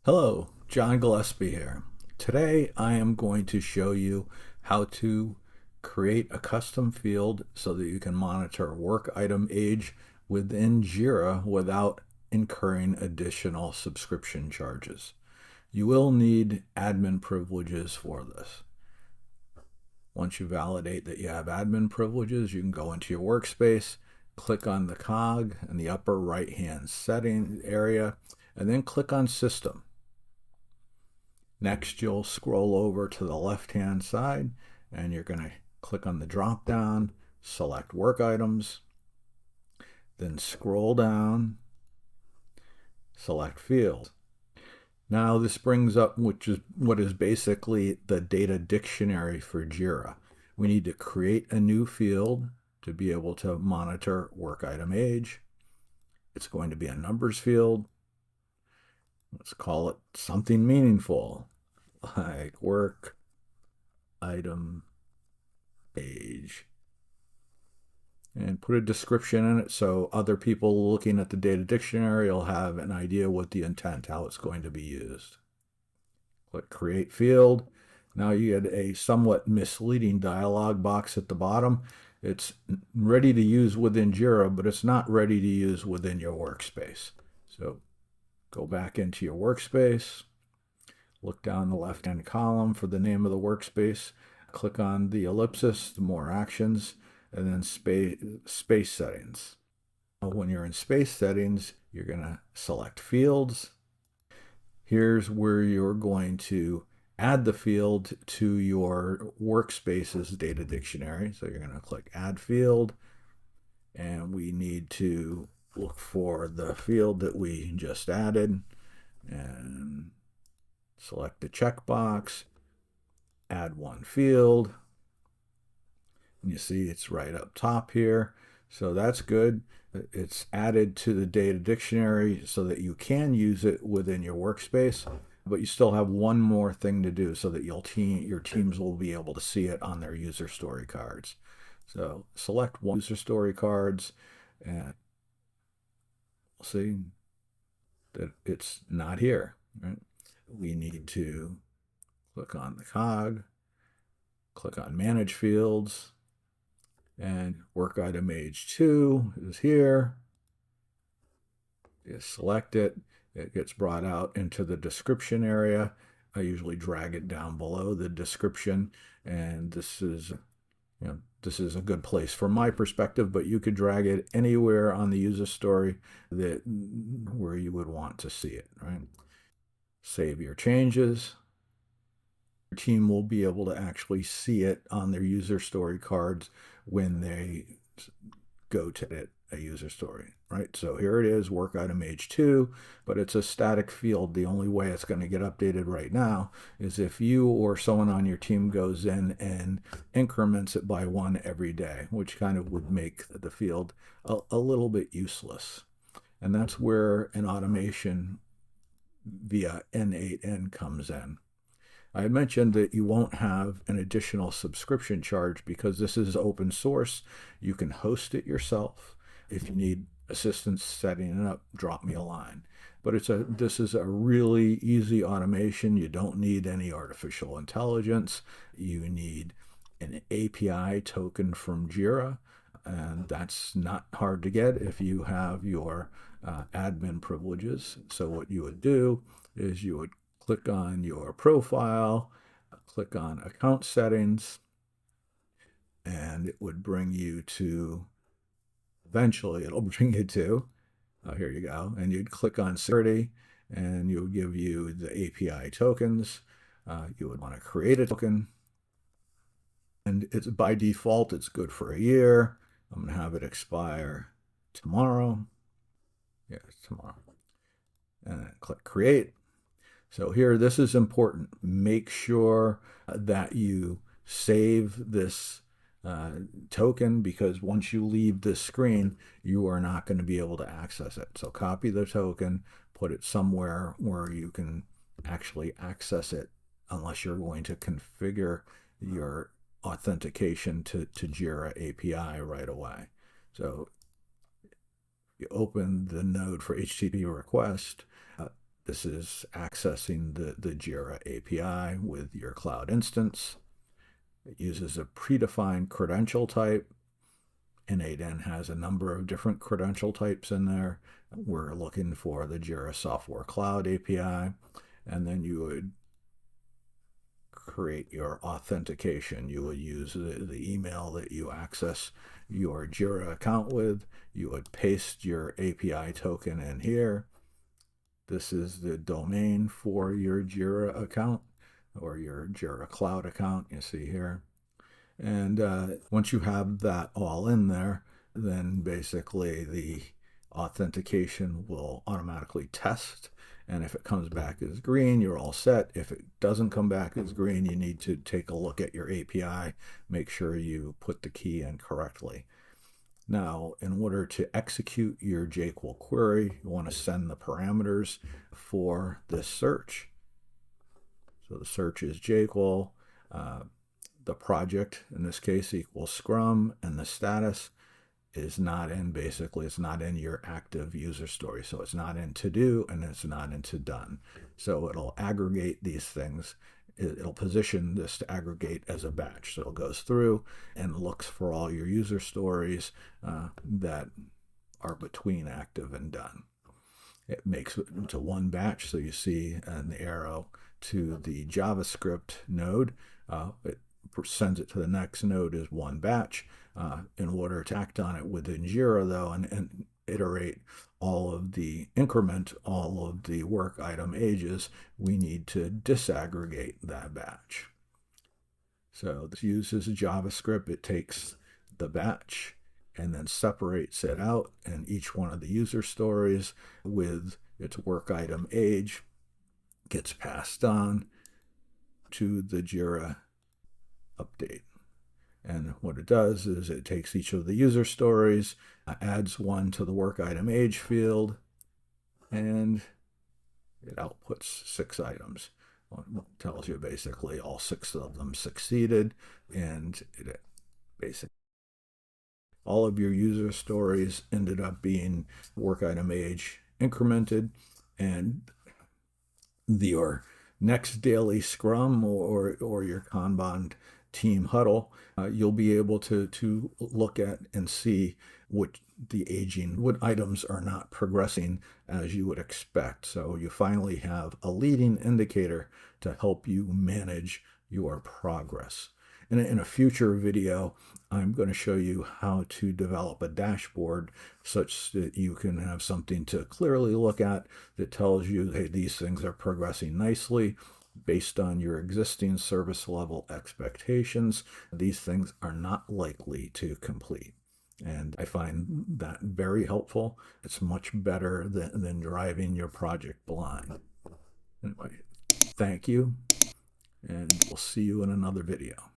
Hello, John Gillespie here. Today I am going to show you how to create a custom field so that you can monitor work item age within Jira without incurring additional subscription charges. You will need admin privileges for this. Once you validate that you have admin privileges, you can go into your workspace, click on the cog in the upper right hand setting area, and then click on System. Next, you'll scroll over to the left-hand side and you're going to click on the drop-down, select Work Items, then scroll down, select Fields. Now this brings up what is basically the data dictionary for Jira. We need to create a new field to be able to monitor work item age. It's going to be a numbers field. Let's call it something meaningful, like work item age. And put a description in it so other people looking at the data dictionary will have an idea what the intent, how it's going to be used. Click Create Field. Now you get a somewhat misleading dialog box at the bottom. It's ready to use within Jira, but it's not ready to use within your workspace. So go back into your workspace, look down the left-hand column for the name of the workspace, click on the ellipsis, more actions, and then space settings. When you're in space settings, you're going to select fields. Here's where you're going to add the field to your workspace's data dictionary. So you're going to click Add Field, and we need to look for the field that we just added and select the checkbox, add one field. And you see it's right up top here. So that's good. It's added to the data dictionary so that you can use it within your workspace, but you still have one more thing to do so that your teams will be able to see it on their user story cards. So select one user story cards and see that it's not here. Right? We need to click on the cog, click on Manage Fields, and work item age 2 is here. You select it. It gets brought out into the description area. I usually drag it down below the description, and this is a good place from my perspective, but you could drag it anywhere on the user story where you would want to see it, right? Save your changes. Your team will be able to actually see it on their user story cards when they go to a user story, right? So here it is, work item age 2, but it's a static field. The only way it's going to get updated right now is if you or someone on your team goes in and increments it by 1 every day, which kind of would make the field a little bit useless. And that's where an automation via N8N comes in. I mentioned that you won't have an additional subscription charge because this is open source. You can host it yourself. If you need assistance setting it up, drop me a line. But this is a really easy automation. You don't need any artificial intelligence. You need an API token from Jira, and that's not hard to get if you have your admin privileges. So what you would do is you would click on your profile, click on account settings, and it would bring you to, eventually it'll bring you to, here you go, and you'd click on security, and it would give you the API tokens. You would want to create a token, and it's by default, it's good for a year. I'm going to have it expire tomorrow. Yeah, tomorrow. And click create. So here, this is important. Make sure that you save this token, because once you leave this screen, you are not going to be able to access it. So copy the token, put it somewhere where you can actually access it, unless you're going to configure your authentication to Jira API right away. So you open the node for HTTP request, This is accessing the Jira API with your cloud instance. It uses a predefined credential type. N8N has a number of different credential types in there. We're looking for the Jira Software Cloud API, and then you would create your authentication. You would use the email that you access your Jira account with. You would paste your API token in here. This is the domain for your Jira account or your Jira Cloud account, you see here. And once you have that all in there, then basically the authentication will automatically test. And if it comes back as green, you're all set. If it doesn't come back as green, you need to take a look at your API, make sure you put the key in correctly. Now, in order to execute your JQuery query, you want to send the parameters for this search. So the search is JQuery. The project, in this case, equals Scrum, and the status is not in, basically, it's not in your active user story. So it's not in to do, and it's not into done. So it'll aggregate these things. It'll position this to aggregate as a batch. So it goes through and looks for all your user stories that are between active and done. It makes it into one batch. So you see the arrow to the JavaScript node. It sends it to the next node as one batch. In order to act on it within Jira, though, and iterate increment all of the work item ages, we need to disaggregate that batch. So this uses JavaScript. It takes the batch and then separates it out, and each one of the user stories with its work item age gets passed on to the Jira update. And what it does is it takes each of the user stories, adds one to the work item age field, and it outputs 6 items. It tells you basically all 6 of them succeeded, and it basically all of your user stories ended up being work item age incremented, and your next daily Scrum or your Kanban team huddle, you'll be able to look at and see what items are not progressing as you would expect. So you finally have a leading indicator to help you manage your progress. And in a future video, I'm going to show you how to develop a dashboard such that you can have something to clearly look at that tells you, hey, these things are progressing nicely based on your existing service level expectations. These things are not likely to complete. And I find that very helpful. It's much better than driving your project blind. Anyway, thank you, and we'll see you in another video.